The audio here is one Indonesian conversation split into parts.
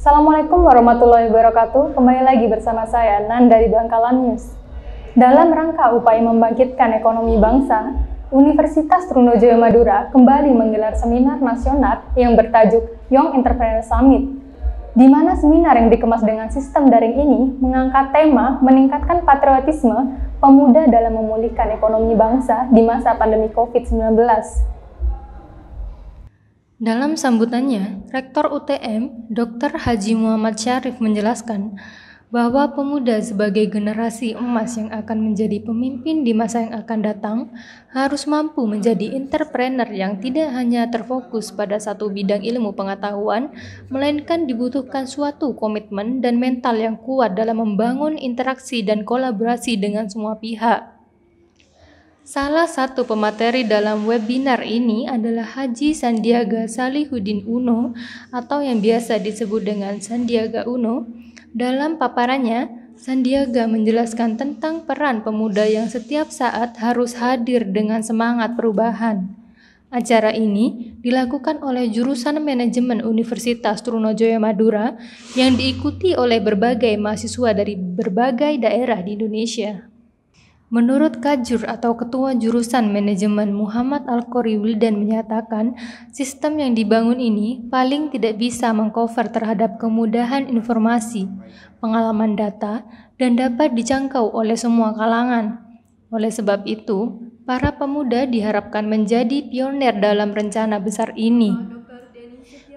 Assalamualaikum warahmatullahi wabarakatuh. Kembali lagi bersama saya Nanda di Bangkalan News. Dalam rangka upaya membangkitkan ekonomi bangsa, Universitas Trunojoyo Madura kembali menggelar seminar nasional yang bertajuk Young Entrepreneur Summit, di mana seminar yang dikemas dengan sistem daring ini mengangkat tema meningkatkan patriotisme pemuda dalam memulihkan ekonomi bangsa di masa pandemi COVID-19. Dalam sambutannya, Rektor UTM, Dr. Haji Muhammad Syarif menjelaskan bahwa pemuda sebagai generasi emas yang akan menjadi pemimpin di masa yang akan datang harus mampu menjadi entrepreneur yang tidak hanya terfokus pada satu bidang ilmu pengetahuan, melainkan dibutuhkan suatu komitmen dan mental yang kuat dalam membangun interaksi dan kolaborasi dengan semua pihak. Salah satu pemateri dalam webinar ini adalah Haji Sandiaga Salihuddin Uno atau yang biasa disebut dengan Sandiaga Uno. Dalam paparannya, Sandiaga menjelaskan tentang peran pemuda yang setiap saat harus hadir dengan semangat perubahan. Acara ini dilakukan oleh jurusan Manajemen Universitas Trunojoyo Madura yang diikuti oleh berbagai mahasiswa dari berbagai daerah di Indonesia. Menurut Kajur atau Ketua Jurusan Manajemen Muhammad Al-Qori Wildan menyatakan, sistem yang dibangun ini paling tidak bisa mengcover terhadap kemudahan informasi, pengalaman data, dan dapat dijangkau oleh semua kalangan. Oleh sebab itu, para pemuda diharapkan menjadi pionir dalam rencana besar ini.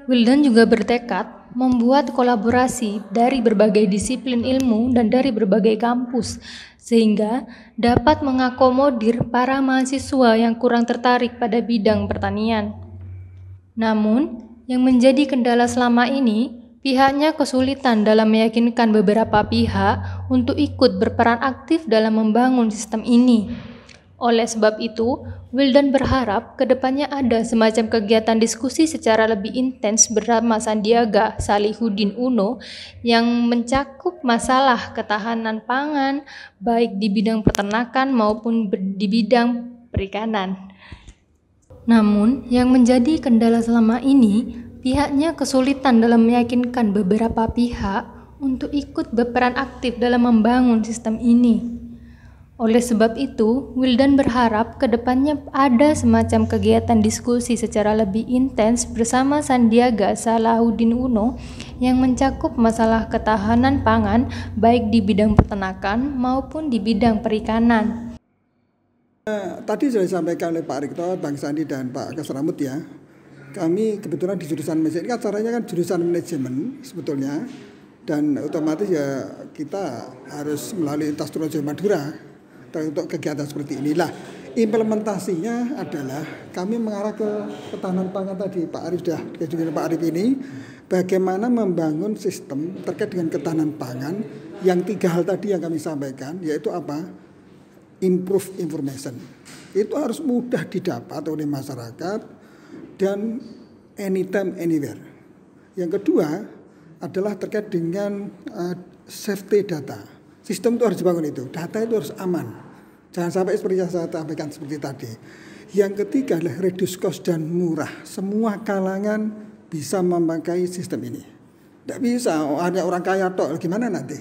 Wildan juga bertekad membuat kolaborasi dari berbagai disiplin ilmu dan dari berbagai kampus, sehingga dapat mengakomodir para mahasiswa yang kurang tertarik pada bidang pertanian. Namun, yang menjadi kendala selama ini, pihaknya kesulitan dalam meyakinkan beberapa pihak untuk ikut berperan aktif dalam membangun sistem ini. Oleh sebab itu, Wildan berharap kedepannya ada semacam kegiatan diskusi secara lebih intens bersama Sandiaga Salihuddin Uno yang mencakup masalah ketahanan pangan baik di bidang peternakan maupun di bidang perikanan. Namun, yang menjadi kendala selama ini, pihaknya kesulitan dalam meyakinkan beberapa pihak untuk ikut berperan aktif dalam membangun sistem ini. Oleh sebab itu, Wildan berharap kedepannya ada semacam kegiatan diskusi secara lebih intens bersama Sandiaga Salahuddin Uno yang mencakup masalah ketahanan pangan baik di bidang peternakan maupun di bidang perikanan. Tadi sudah disampaikan oleh Pak Rektor, Bang Sandi dan Pak Kasramut ya. Kami kebetulan di jurusan manajemen, ini acaranya kan jurusan manajemen sebetulnya, dan otomatis ya kita harus melalui Universitas Trunojoyo Madura untuk kegiatan seperti inilah. Implementasinya adalah kami mengarah ke ketahanan pangan tadi. Pak Arif sudah dengan Pak Arif ini bagaimana membangun sistem terkait dengan ketahanan pangan yang 3 hal tadi yang kami sampaikan, yaitu apa? Improve information. Itu harus mudah didapat oleh masyarakat dan anytime anywhere. Yang kedua adalah terkait dengan safety data. Sistem itu harus dibangun itu, data itu harus aman. Jangan sampai seperti yang saya sampaikan seperti tadi. Yang ketiga adalah reduce cost dan murah. Semua kalangan bisa memakai sistem ini. Tidak bisa, hanya orang kaya tok, gimana nanti?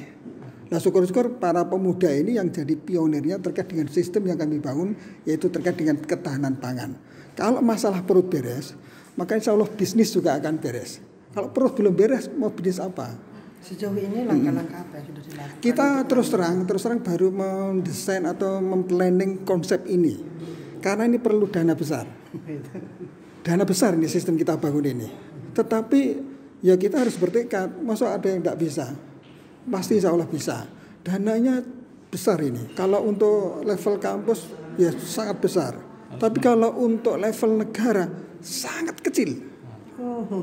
Nah syukur-syukur para pemuda ini yang jadi pionirnya terkait dengan sistem yang kami bangun, yaitu terkait dengan ketahanan pangan. Kalau masalah perut beres, maka insya Allah bisnis juga akan beres. Kalau perut belum beres, mau bisnis apa? Sejauh ini langkah-langkah apa yang sudah dilakukan? Kita terus terang baru mendesain atau memplanning konsep ini. Karena ini perlu dana besar. Dana besar ini sistem kita bangun ini. Tetapi ya kita harus bertekad. Masa ada yang tidak bisa? Pasti insya Allah bisa. Dananya besar ini. Kalau untuk level kampus ya sangat besar. Tapi kalau untuk level negara sangat kecil.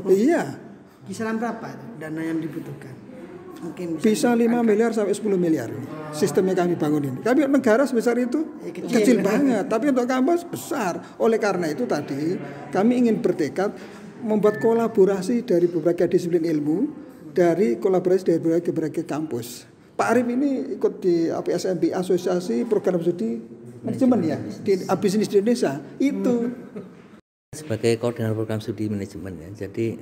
Iya. Kisaran berapa dana yang dibutuhkan? Mungkin bisa 5 miliar sampai 10 miliar sistemnya kami bangun ini. Tapi negara sebesar itu kecil banget, tapi untuk kampus besar. Oleh karena itu tadi kami ingin bertekad membuat kolaborasi dari berbagai disiplin ilmu, dari kolaborasi dari berbagai kampus. Pak Arif ini ikut di APSMB, Asosiasi Program Studi Manajemen ya, di bisnis di Indonesia itu. Sebagai koordinator program studi manajemen ya, jadi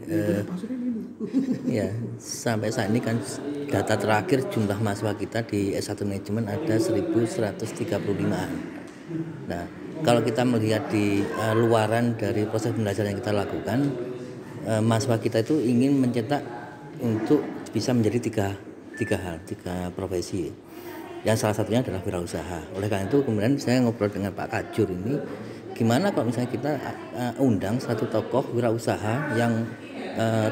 Ya, sampai saat ini kan data terakhir jumlah mahasiswa kita di S1 manajemen ada 1.135-an. Nah, kalau kita melihat di luaran dari proses pembelajaran yang kita lakukan, mahasiswa kita itu ingin mencetak untuk bisa menjadi tiga profesi. Yang salah satunya adalah wirausaha. Oleh karena itu kemudian saya ngobrol dengan Pak Kajur ini, gimana kalau misalnya kita undang satu tokoh wirausaha yang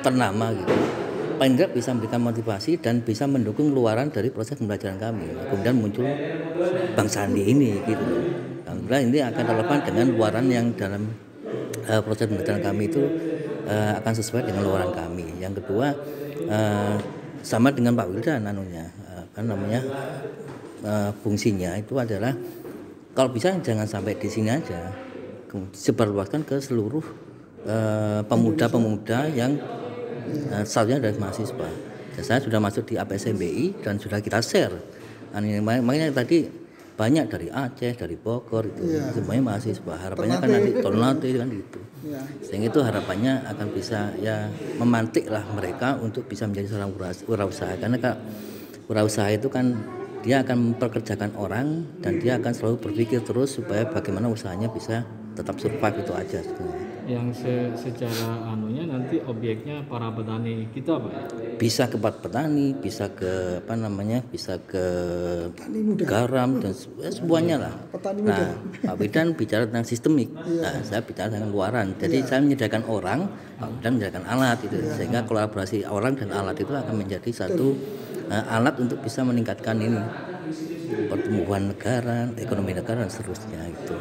ternama gitu, paling tidak bisa memberikan motivasi dan bisa mendukung luaran dari proses pembelajaran kami. Kemudian muncul Bang Sandi ini gitu. Kemudian ini akan relevan dengan luaran yang dalam proses pembelajaran kami itu akan sesuai dengan luaran kami. Yang kedua sama dengan Pak Wildan fungsinya itu adalah kalau bisa jangan sampai di sini aja, sebarluaskan ke seluruh pemuda-pemuda yang satunya dari mahasiswa. Dan saya sudah masuk di APSMBI dan sudah kita share. Makanya tadi banyak dari Aceh, dari Bogor itu semuanya mahasiswa. Harapannya kan nanti Ternate kan gitu. Sehingga itu harapannya akan bisa ya memantik lah mereka untuk bisa menjadi seorang wirausaha. Karena wirausaha itu kan dia akan mempekerjakan orang dan dia akan selalu berpikir terus supaya bagaimana usahanya bisa tetap survive, itu aja sebenarnya. Yang secara nanti objeknya para petani kita Pak? Bisa ke petani, bisa ke bisa ke garam dan semuanya lah. Nah, Pak Bidan bicara tentang sistemik, nah, saya bicara tentang luaran. Jadi saya menyediakan orang, Pak Bidan menyediakan alat itu, sehingga kolaborasi orang dan alat itu akan menjadi satu alat untuk bisa meningkatkan ini pertumbuhan negara, ekonomi negara dan seterusnya itu.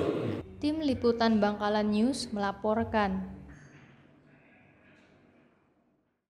Tim Liputan Bangkalan News melaporkan.